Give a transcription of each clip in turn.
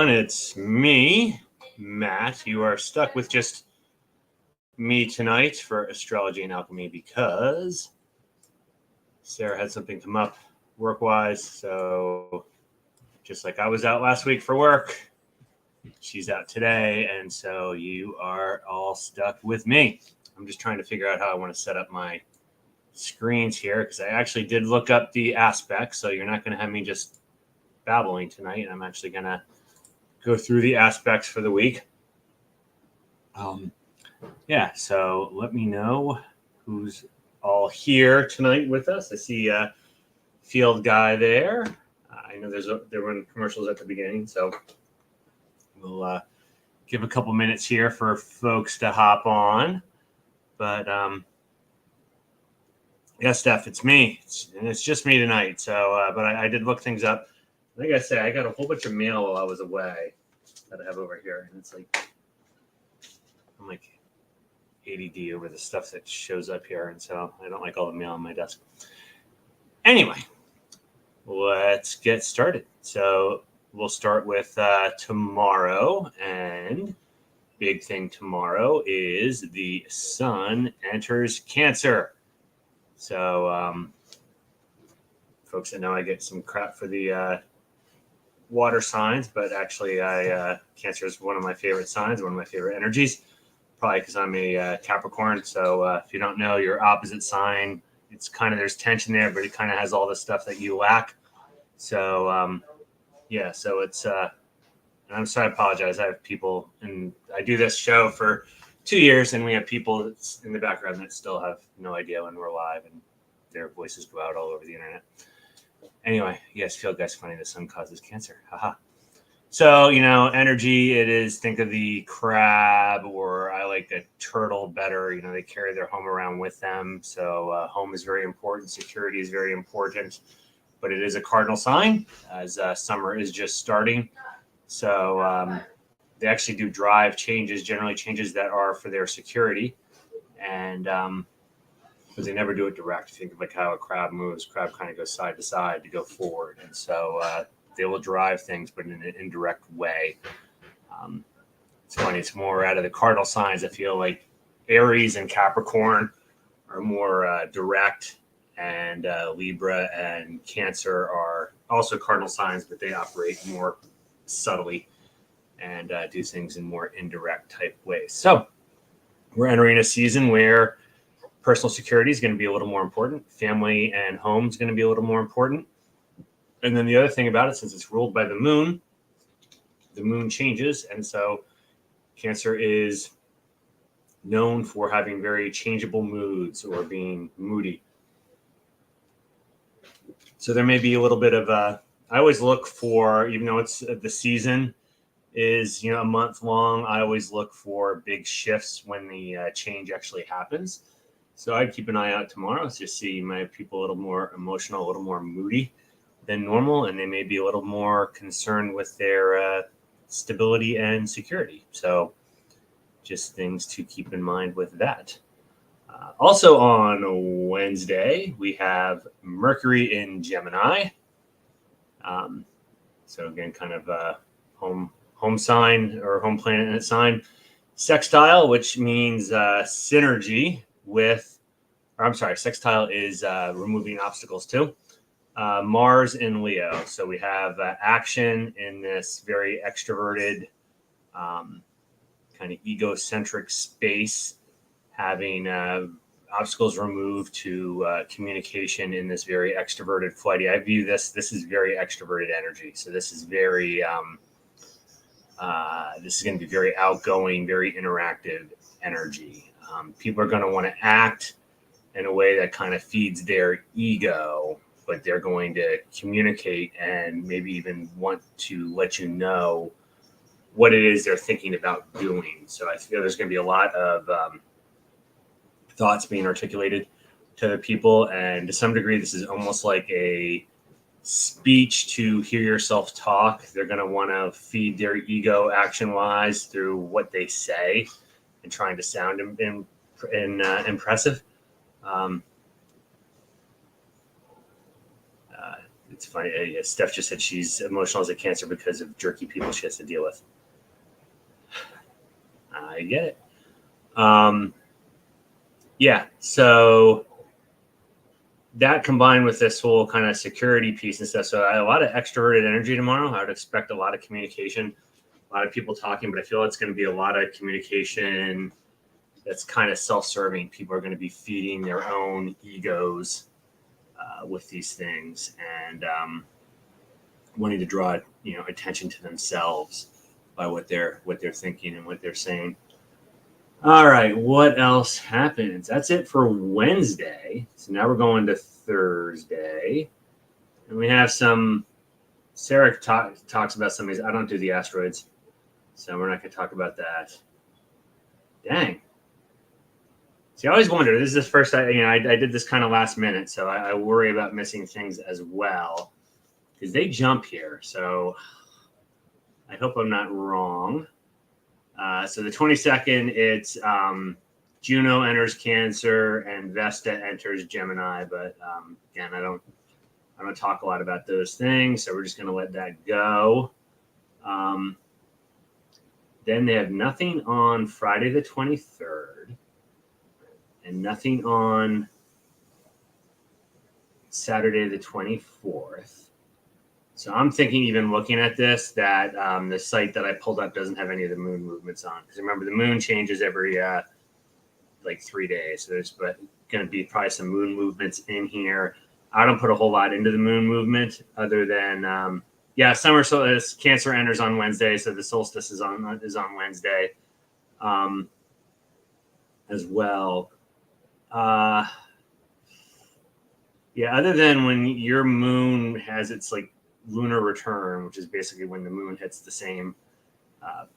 everyone. It's me, Matt. You are stuck with just me tonight for Astrology and Alchemy because Sarah had something come up work-wise. So just like I was out last week for work, she's out today. And so you are all stuck with me. I'm just trying to figure out how I want to set up my screens here because I actually did look up the aspects. So you're not going to have me just babbling tonight. I'm actually going to go through the aspects for the week. So let me know who's all here tonight with us. I see a field guy there. I know there were commercials at the beginning, so we'll give a couple minutes here for folks to hop on. But yeah, Steph, it's me. It's just me tonight. So, but I did look things up. Like I said, I got a whole bunch of mail while I was away that I have over here, and it's like I'm like ADD over the stuff that shows up here, and so I don't like all the mail on my desk. Anyway, let's get started. So we'll start with tomorrow, and big thing tomorrow is the sun enters Cancer. So folks that know I get some crap for the water signs, but actually Cancer is one of my favorite signs, one of my favorite energies, probably because I'm a Capricorn. So if you don't know your opposite sign, it's kind of, there's tension there, but it kind of has all the stuff that you lack. So so it's I'm sorry, I apologize. I have people, and I do this show for 2 years, and we have people in the background that still have no idea when we're live, and their voices go out all over the internet. Anyway, yes, feel guys funny. The sun causes cancer. Haha. So, energy, it is, think of the crab, or I like a turtle better. They carry their home around with them. So home is very important. Security is very important. But it is a cardinal sign as summer is just starting. So they actually do drive changes, generally changes that are for their security. And because they never do it direct. Think of like how a crab moves. Crab kind of goes side to side to go forward. And so they will drive things, but in an indirect way. It's funny. It's more out of the cardinal signs. I feel like Aries and Capricorn are more direct, and Libra and Cancer are also cardinal signs, but they operate more subtly and do things in more indirect type ways. So we're entering a season where personal security is going to be a little more important. Family and home is going to be a little more important. And then the other thing about it, since it's ruled by the moon changes. And so Cancer is known for having very changeable moods or being moody. So there may be a little bit of I always look for, even though it's the season is, a month long, I always look for big shifts when the change actually happens. So I'd keep an eye out tomorrow to see my people a little more emotional, a little more moody than normal, and they may be a little more concerned with their stability and security. So just things to keep in mind with that. Also on Wednesday, we have Mercury in Gemini. So again, kind of home sign or home planet sign sextile, which means synergy with, sextile is removing obstacles too. Mars in Leo. So we have action in this very extroverted, kind of egocentric space, having obstacles removed to communication in this very extroverted, flighty. I view this is very extroverted energy. So this is very, this is going to be very outgoing, very interactive energy. People are going to want to act in a way that kind of feeds their ego, but they're going to communicate and maybe even want to let you know what it is they're thinking about doing. So I feel there's going to be a lot of thoughts being articulated to the people. And to some degree, this is almost like a speech to hear yourself talk. They're going to want to feed their ego action-wise through what they say and trying to sound impressive. It's funny. Steph just said she's emotional as a Cancer because of jerky people she has to deal with. I get it. Yeah, so that combined with this whole kind of security piece and stuff. So I had a lot of extroverted energy tomorrow. I would expect a lot of communication, a lot of people talking, but I feel it's going to be a lot of communication that's kind of self-serving. People are going to be feeding their own egos with these things and wanting to draw, attention to themselves by what they're thinking and what they're saying. All right, what else happens? That's it for Wednesday. So now we're going to Thursday. And we have Sarah talks about some of these. I don't do the asteroids, so we're not going to talk about that. Dang. See, I always wonder, this is the first, I did this kind of last minute, so I worry about missing things as well. Because they jump here, so I hope I'm not wrong. So the 22nd, it's Juno enters Cancer and Vesta enters Gemini. But again, I don't talk a lot about those things, so we're just going to let that go. Then they have nothing on Friday the 23rd and nothing on Saturday the 24th. So I'm thinking, even looking at this, that the site that I pulled up doesn't have any of the moon movements on. Because remember, the moon changes every 3 days. So there's going to be probably some moon movements in here. I don't put a whole lot into the moon movement other than, summer solstice, Cancer enters on Wednesday. So the solstice is on Wednesday as well. Other than when your moon has its lunar return, which is basically when the moon hits the same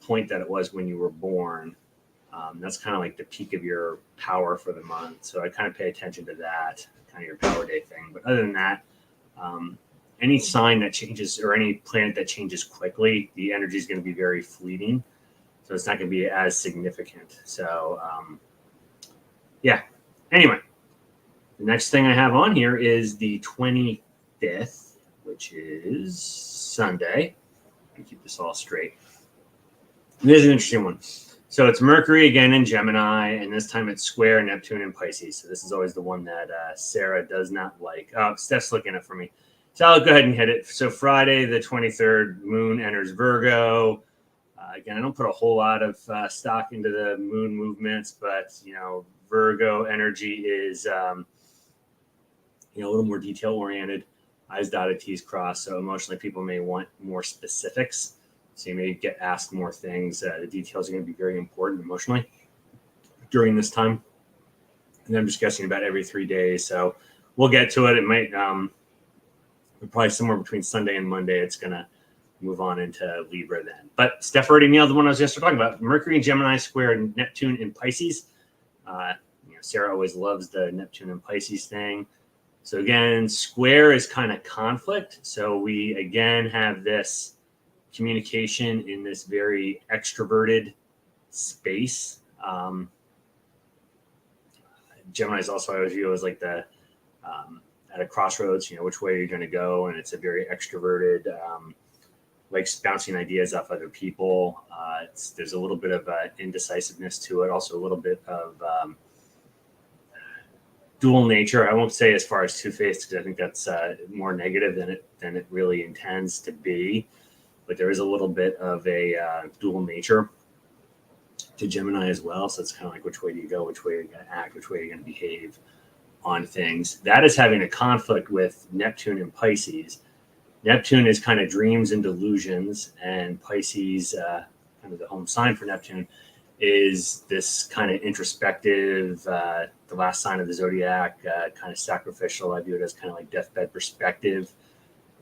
point that it was when you were born. That's kind of like the peak of your power for the month. So I kind of pay attention to that, kind of your power day thing. But other than that, any sign that changes or any planet that changes quickly, the energy is going to be very fleeting. So it's not going to be as significant. So, Anyway, the next thing I have on here is the 25th. Which is Sunday. I keep this all straight. This is an interesting one. So it's Mercury again in Gemini, and this time it's square Neptune in Pisces. So this is always the one that Sarah does not like. Oh, Steph's looking at it for me. So I'll go ahead and hit it. So Friday the 23rd, moon enters Virgo. Again, I don't put a whole lot of stock into the moon movements, but, Virgo energy is, a little more detail-oriented. I's dotted, T's crossed. So emotionally, people may want more specifics. So you may get asked more things. The details are going to be very important emotionally during this time. And I'm just guessing about every 3 days. So we'll get to it. It might probably somewhere between Sunday and Monday. It's going to move on into Libra then. But Steph already nailed the one I was just talking about. Mercury in Gemini square Neptune in Pisces. Sarah always loves the Neptune and Pisces thing. So again, square is kind of conflict. So we, again, have this communication in this very extroverted space. Gemini is also, I always view as like the, at a crossroads, which way you're going to go. And it's a very extroverted, likes bouncing ideas off other people. There's a little bit of indecisiveness to it. Also a little bit of dual nature. I won't say as far as two-faced, because I think that's more negative than it really intends to be. But there is a little bit of a dual nature to Gemini as well. So it's kind of like, which way do you go? Which way are you going to act? Which way are you going to behave on things? That is having a conflict with Neptune and Pisces. Neptune is kind of dreams and delusions, and Pisces, kind of the home sign for Neptune, is this kind of introspective, the last sign of the zodiac, kind of sacrificial. I view it as kind of like deathbed perspective.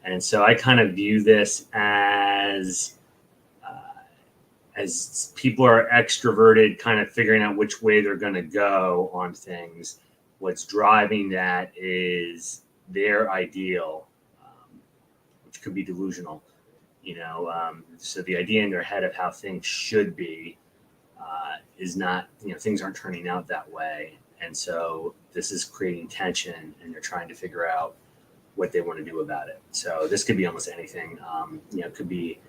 And so I kind of view this as people are extroverted, kind of figuring out which way they're going to go on things. What's driving that is their ideal, which could be delusional, so the idea in their head of how things should be is not, things aren't turning out that way. And so this is creating tension, and they're trying to figure out what they want to do about it. So this could be almost anything. It could be,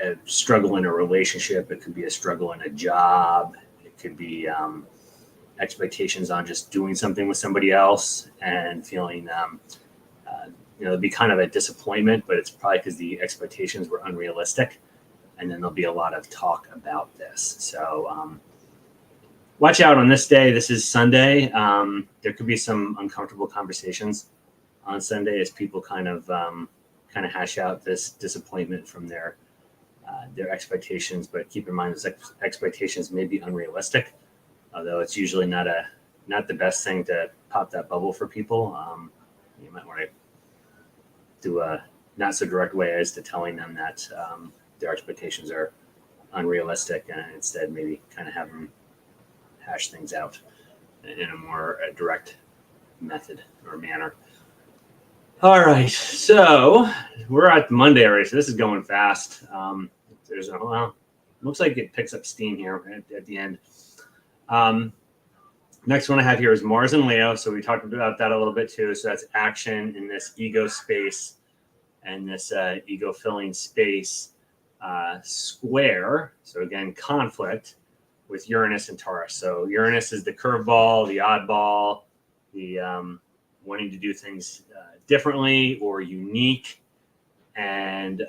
a struggle in a relationship. It could be a struggle in a job. It could be expectations on just doing something with somebody else and feeling, it'd be kind of a disappointment, but it's probably because the expectations were unrealistic. And then there'll be a lot of talk about this. So watch out on this day. This is Sunday. There could be some uncomfortable conversations on Sunday as people kind of hash out this disappointment from their expectations. But keep in mind, those expectations may be unrealistic, although it's usually not the best thing to pop that bubble for people. You might want to do a not so direct way as to telling them that their expectations are unrealistic, and instead maybe kind of have them hash things out in a more direct method or manner. All right, so we're at Monday already, so this is going fast. Looks like it picks up steam here at the end. Next one I have here is Mars and Leo. So we talked about that a little bit too. So that's action in this ego space and this ego-filling space square. So again, conflict with Uranus and Taurus. So Uranus is the curveball, the oddball, the wanting to do things differently or unique. And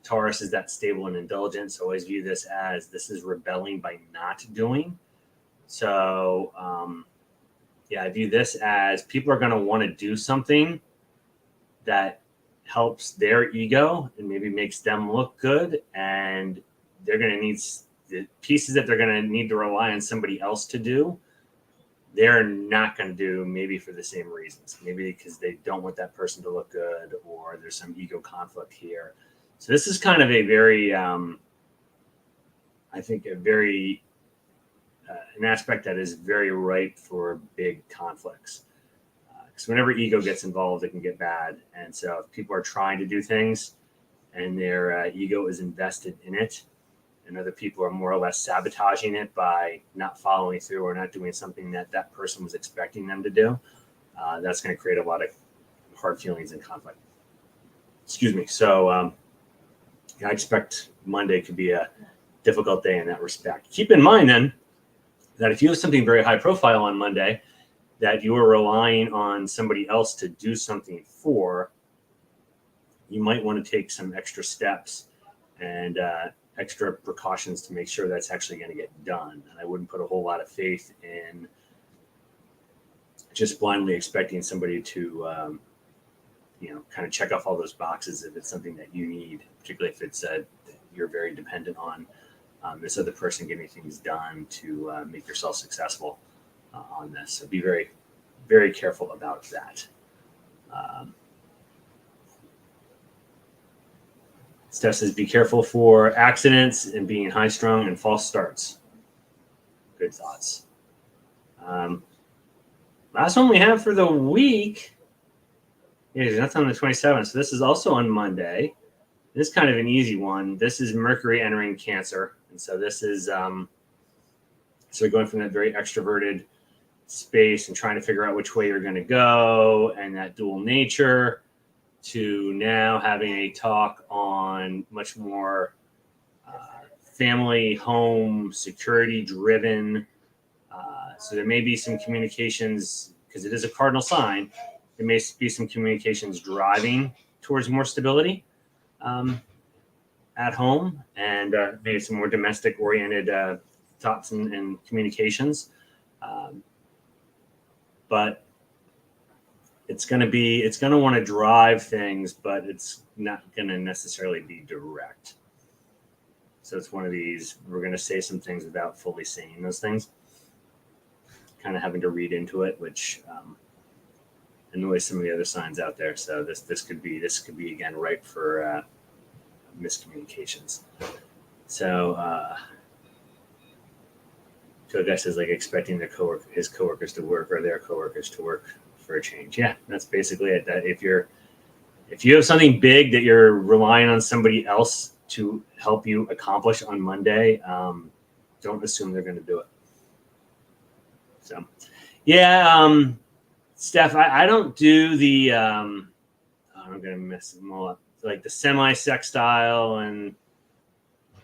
Taurus is that stable and indulgent. So always view this as this is rebelling by not doing. So, I view this as people are going to want to do something that helps their ego and maybe makes them look good. And they're going to need the pieces that they're going to need to rely on somebody else to do. They're not going to do maybe for the same reasons, maybe because they don't want that person to look good or there's some ego conflict here. So this is kind of a very, an aspect that is very ripe for big conflicts. Because whenever ego gets involved, it can get bad. And so if people are trying to do things and their ego is invested in it, and other people are more or less sabotaging it by not following through or not doing something that person was expecting them to do, that's going to create a lot of hard feelings and conflict. Excuse me. So I expect Monday could be a difficult day in that respect. Keep in mind then, that if you have something very high profile on Monday that you are relying on somebody else to do something for, you might want to take some extra steps and extra precautions to make sure that's actually going to get done. And I wouldn't put a whole lot of faith in just blindly expecting somebody to, kind of check off all those boxes if it's something that you need, particularly if it's you're very dependent on this other person getting things done to make yourself successful on this. So be very, very careful about that. Steph says, be careful for accidents and being high strung and false starts. Good thoughts. Last one we have for the week is that's on the 27th. So this is also on Monday. This is kind of an easy one. This is Mercury entering Cancer. And so this is so going from that very extroverted space and trying to figure out which way you're going to go and that dual nature to now having a talk on much more family, home, security driven. So there may be some communications because it is a cardinal sign. There may be some communications driving towards more stability at home and maybe some more domestic oriented thoughts and communications. But it's going to want to drive things, but it's not going to necessarily be direct. So it's one of these, we're going to say some things without fully saying those things, kind of having to read into it, which annoys some of the other signs out there. So this could be again ripe for miscommunications. So Joe Guy says like expecting his coworkers to work or their coworkers to work for a change. Yeah, that's basically it. That if you have something big that you're relying on somebody else to help you accomplish on Monday, don't assume they're going to do it. So, yeah, Steph, I don't do the I'm gonna mess them all up. Like the semi-sextile and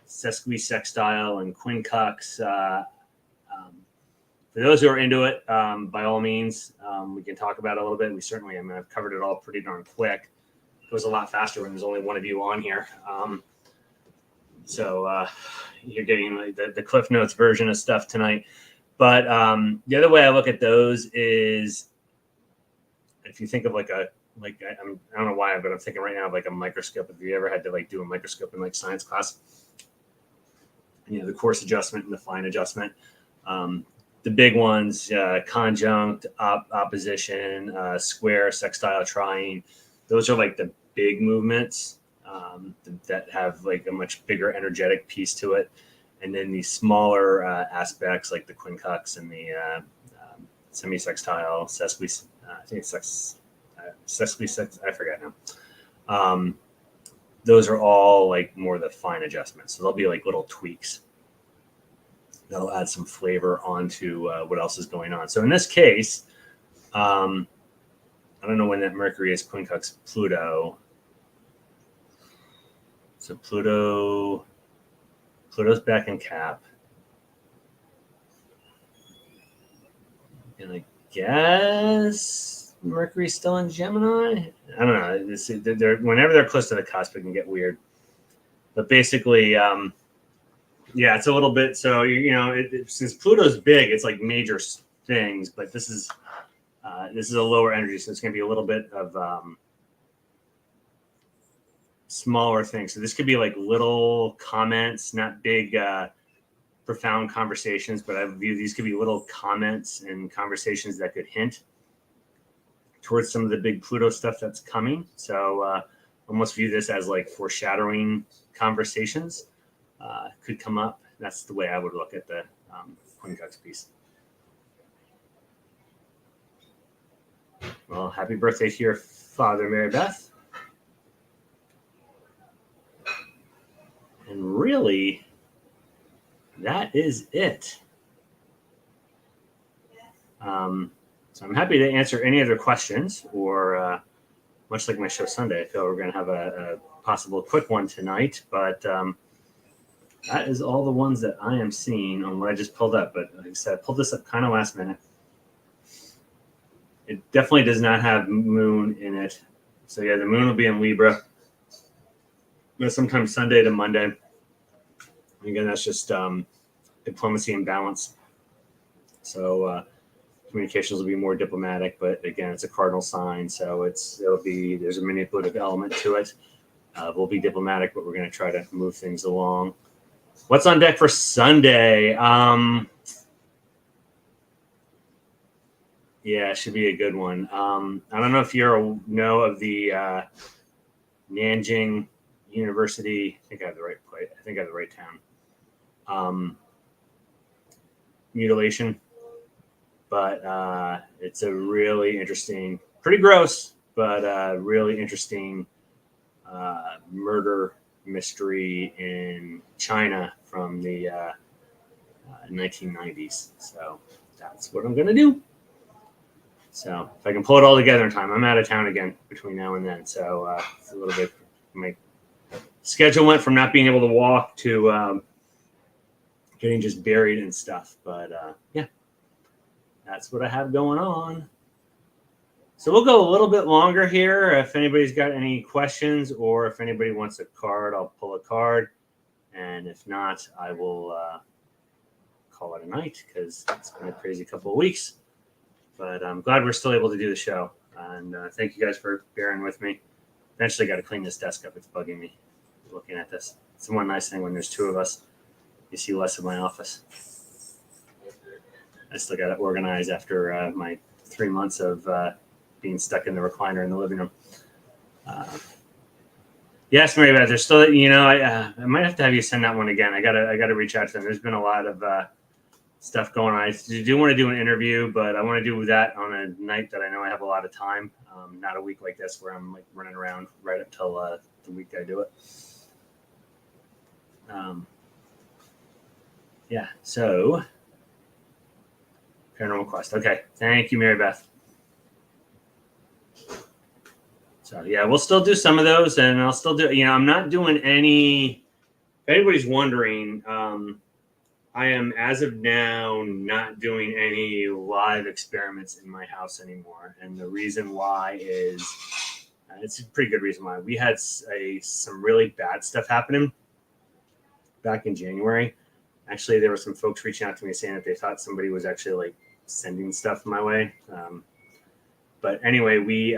sesquisextile and quincux. For those who are into it, by all means, we can talk about it a little bit. We certainly, I mean, I've covered it all pretty darn quick. It goes a lot faster when there's only one of you on here. So you're getting like the Cliff Notes version of stuff tonight. But the other way I look at those is if you think of like I don't know why, but I'm thinking right now of like a microscope. If you ever had to like do a microscope in like science class, you know, the coarse adjustment and the fine adjustment. The big ones, conjunct, opposition, square, sextile, trine. Those are like the big movements that have like a much bigger energetic piece to it. And then the smaller aspects like the quincux and the semi-sextile, I think it's sesquisex, I forget now. Those are all like more the fine adjustments. So they'll be like little tweaks that'll add some flavor onto what else is going on. So in this case, I don't know when that Mercury is quincux Pluto. So Pluto's back in Cap. And I guess Mercury's still in Gemini. I don't know. Whenever they're close to the cusp, it can get weird. But basically, yeah, it's a little bit. So you know, since Pluto's big, it's like major things. But this is a lower energy, so it's going to be a little bit of smaller things. So this could be like little comments, not big, profound conversations. But I view these could be little comments and conversations that could hint towards some of the big Pluto stuff that's coming. So almost view this as like foreshadowing conversations could come up. That's the way I would look at the quincux piece. Well, happy birthday to your father, Mary Beth. And really, that is it. So I'm happy to answer any other questions, or much like my show Sunday, I feel we're going to have a possible quick one tonight. But that is all the ones that I am seeing on what I just pulled up. But like I said, I pulled this up kind of last minute. It definitely does not have moon in it. So yeah, the moon will be in Libra. Sometime Sunday to Monday. Again, that's just diplomacy and balance. So communications will be more diplomatic, but again, it's a cardinal sign, so there's a manipulative element to it. We'll be diplomatic, but we're going to try to move things along. What's on deck for Sunday? Yeah, it should be a good one. I don't know if you know of the Nanjing University. I think I have the right place. I think I have the right town. Mutilation, but it's a really interesting, pretty gross, but really interesting murder mystery in China from the 1990s. So that's what I'm going to do. So if I can pull it all together in time, I'm out of town again between now and then. So it's a little bit, my schedule went from not being able to walk to getting just buried and stuff. But yeah, that's what I have going on. So we'll go a little bit longer here. If anybody's got any questions or if anybody wants a card, I'll pull a card. And if not, I will call it a night because it's been a crazy couple of weeks. But I'm glad we're still able to do the show. And thank you guys for bearing with me. Eventually got to clean this desk up. It's bugging me looking at this. It's the one nice thing when there's two of us. You see less of my office. I still got to organize after my 3 months of being stuck in the recliner in the living room. Yes, Mary Beth, there's still, you know, I might have to have you send that one again. I gotta reach out to them. There's been a lot of stuff going on. I do want to do an interview, but I want to do that on a night that I know I have a lot of time. Not a week like this where I'm like running around right up till the week I do it. Yeah, so Paranormal Quest. Okay, thank you, Mary Beth. So yeah, we'll still do some of those, and I'll still do. I'm not doing any. If anybody's wondering, I am as of now not doing any live experiments in my house anymore, and the reason why is it's a pretty good reason why. We had some really bad stuff happening back in January. Actually, there were some folks reaching out to me saying that they thought somebody was actually like sending stuff my way. But anyway,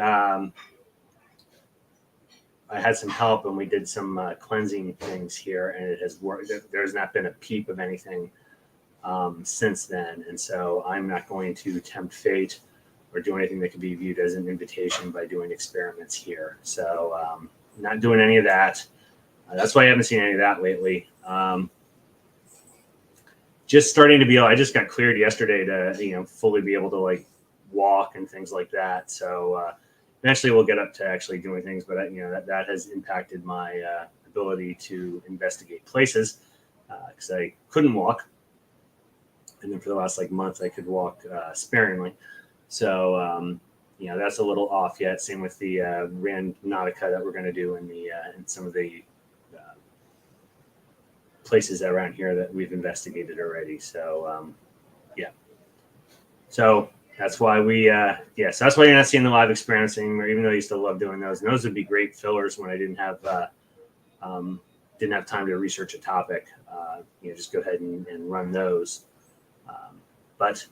I had some help and we did some cleansing things here, and it has worked. There's not been a peep of anything since then. And so I'm not going to tempt fate or do anything that could be viewed as an invitation by doing experiments here. So not doing any of that. That's why I haven't seen any of that lately. Just starting to be able, I just got cleared yesterday to, fully be able to like walk and things like that. So eventually we'll get up to actually doing things, but that has impacted my ability to investigate places because I couldn't walk. And then for the last month, I could walk sparingly. So, that's a little off yet. Same with the Randonautica that we're going to do in some of the places around here that we've investigated already. So, yeah. So that's why so that's why you're not seeing the live experiments anymore, even though I used to love doing those. And those would be great fillers when I didn't have time to research a topic. Just go ahead and run those. But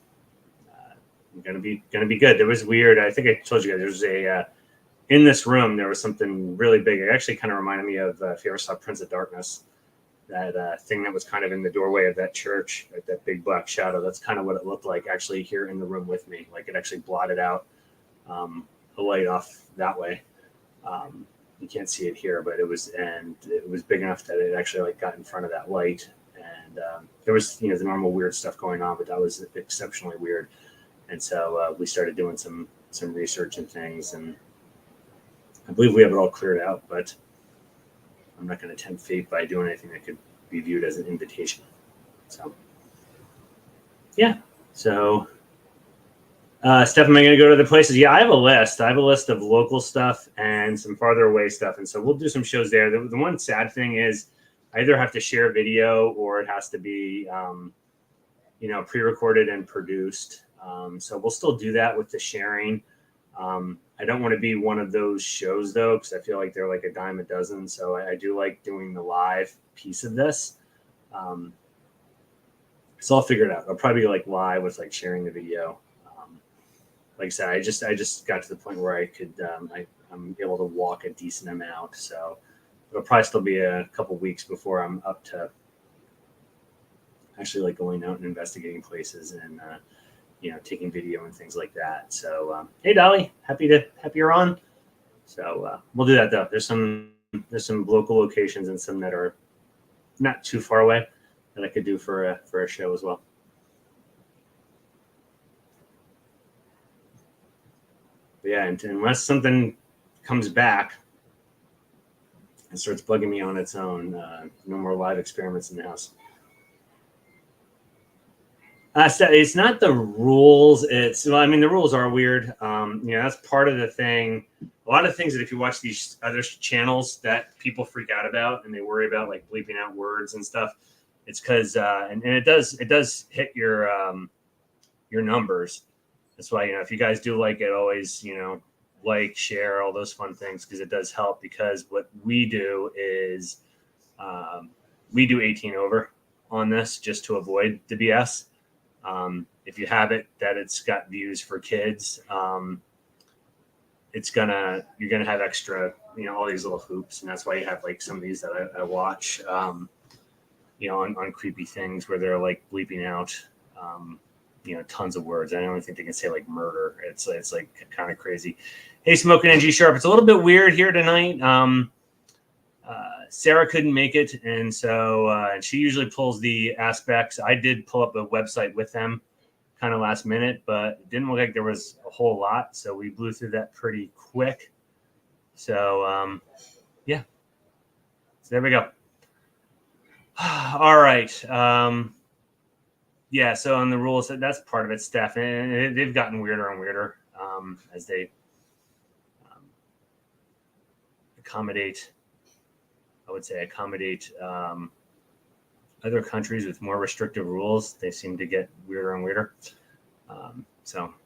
gonna be good. There was weird. I think I told you guys there was in this room there was something really big. It actually kind of reminded me of if you ever saw Prince of Darkness, that thing that was kind of in the doorway of that church, that big black shadow. That's kind of what it looked like actually here in the room with me. Like it actually blotted out the light off that way. You can't see it here, but it was big enough that it actually got in front of that light. And there was the normal weird stuff going on, but that was exceptionally weird. And so we started doing some research and things, and I believe we have it all cleared out, but I'm not going to tempt fate by doing anything that could be viewed as an invitation. So, yeah. So, Steph, am I going to go to the places? Yeah, I have a list. I have a list of local stuff and some farther away stuff. And so we'll do some shows there. The one sad thing is I either have to share video or it has to be, pre-recorded and produced. So we'll still do that with the sharing. I don't want to be one of those shows though, because I feel like they're like a dime a dozen. So I do like doing the live piece of this. So I'll figure it out. I'll probably be live with sharing the video. Like I said, I just got to the point where I could I'm able to walk a decent amount. So it'll probably still be a couple weeks before I'm up to actually going out and investigating places and taking video and things like that. So hey Dolly, happy you're on. So we'll do that though. There's some local locations and some that are not too far away that I could do for a show as well. But yeah, and unless something comes back and starts bugging me on its own, no more live experiments in the house. It's not the rules. The rules are weird. That's part of the thing. A lot of things that if you watch these other channels that people freak out about and they worry about bleeping out words and stuff, it's because and it does hit your numbers. That's why if you guys do like it, always share, all those fun things, because it does help. Because what we do is we do 18 over on this just to avoid the BS. If you have it that it's got views for kids, you're gonna have extra, all these little hoops, and that's why you have some of ththese that I watch, on creepy things where they're bleeping out, tons of words. I don't even think they can say murder. It's kind of crazy. Hey, Smoking and G Sharp. It's a little bit weird here tonight. Sarah couldn't make it, and so she usually pulls the aspects. I did pull up a website with them kind of last minute, but it didn't look like there was a whole lot, so we blew through that pretty quick. So yeah, so there we go. All right. Yeah, so on the rules, that's part of it, Steph, and they've gotten weirder and weirder as they accommodate other countries with more restrictive rules. They seem to get weirder and weirder.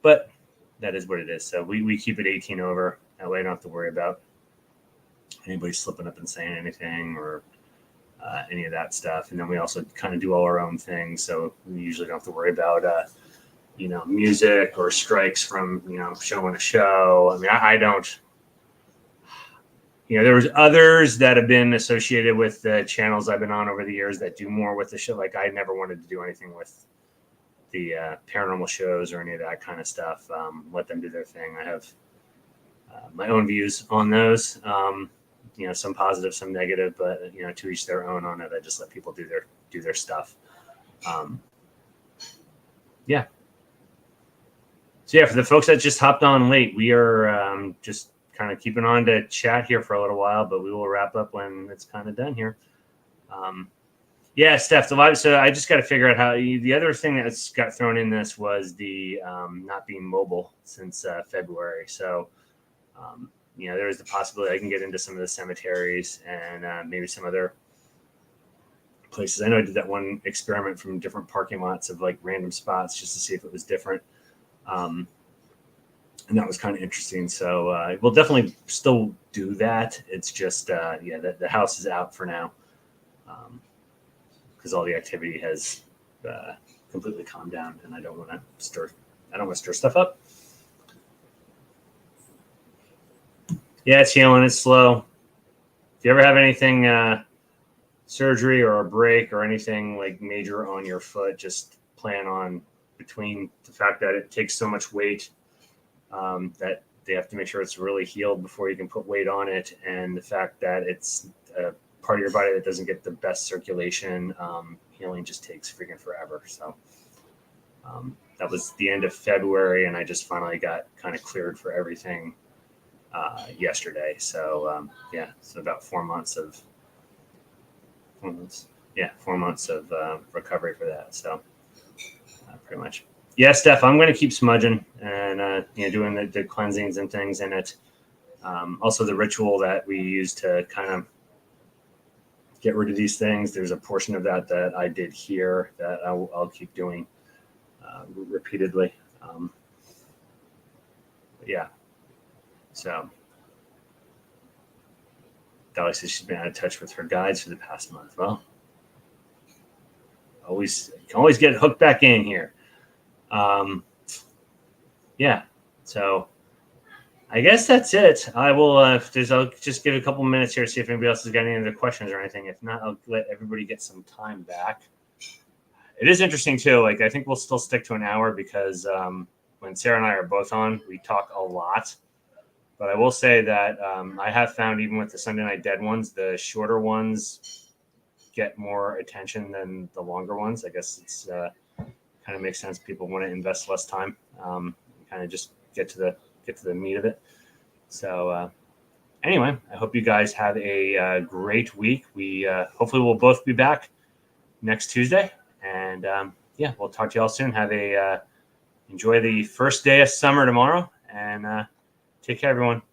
But that is what it is. So we keep it 18 over. That way I don't have to worry about anybody slipping up and saying anything or any of that stuff. And then we also kind of do all our own things. So we usually don't have to worry about, music or strikes from, showing a show. I mean, I don't, there was others that have been associated with the channels I've been on over the years that do more with the show. Like I never wanted to do anything with the paranormal shows or any of that kind of stuff. Let them do their thing. I have my own views on those. Some positive, some negative, but to each their own on it. I just let people do their stuff. Yeah. So yeah, for the folks that just hopped on late, we are just kind of keeping on to chat here for a little while, but we will wrap up when it's kind of done here. Yeah, Steph, the live. So I just got to figure out how. The other thing that's got thrown in this was the not being mobile since February. So, there is the possibility I can get into some of the cemeteries and maybe some other places. I know I did that one experiment from different parking lots of like random spots just to see if it was different. And that was kind of interesting. So we'll definitely still do that. It's just, the house is out for now because all the activity has completely calmed down, and I don't want to stir stuff up. Yeah, it's healing. It's slow. If you ever have anything, surgery or a break or anything like major on your foot, just plan on between the fact that it takes so much weight that they have to make sure it's really healed before you can put weight on it, and the fact that it's a part of your body that doesn't get the best circulation, healing just takes freaking forever. So that was the end of February, and I just finally got kind of cleared for everything yesterday. So so about 4 months of recovery for that. So pretty much. Yeah, Steph, I'm going to keep smudging and doing the cleansings and things in it. Also, the ritual that we use to kind of get rid of these things. There's a portion of that I did here that I'll keep doing repeatedly. Yeah. So Dolly says she's been out of touch with her guides for the past month. Well, can always get hooked back in here. Yeah. So I guess that's it. I will. I'll just give a couple minutes here to see if anybody else has got any other questions or anything. If not, I'll let everybody get some time back. It is interesting too. Like I think we'll still stick to an hour because when Sarah and I are both on, we talk a lot. But I will say that I have found even with the Sunday Night Dead ones, the shorter ones get more attention than the longer ones. I guess it's kind of makes sense. People want to invest less time, kind of just get to the meat of it. So anyway, I hope you guys have a great week. We hopefully we'll both be back next Tuesday, and we'll talk to you all soon. Have enjoy the first day of summer tomorrow, and take care, everyone.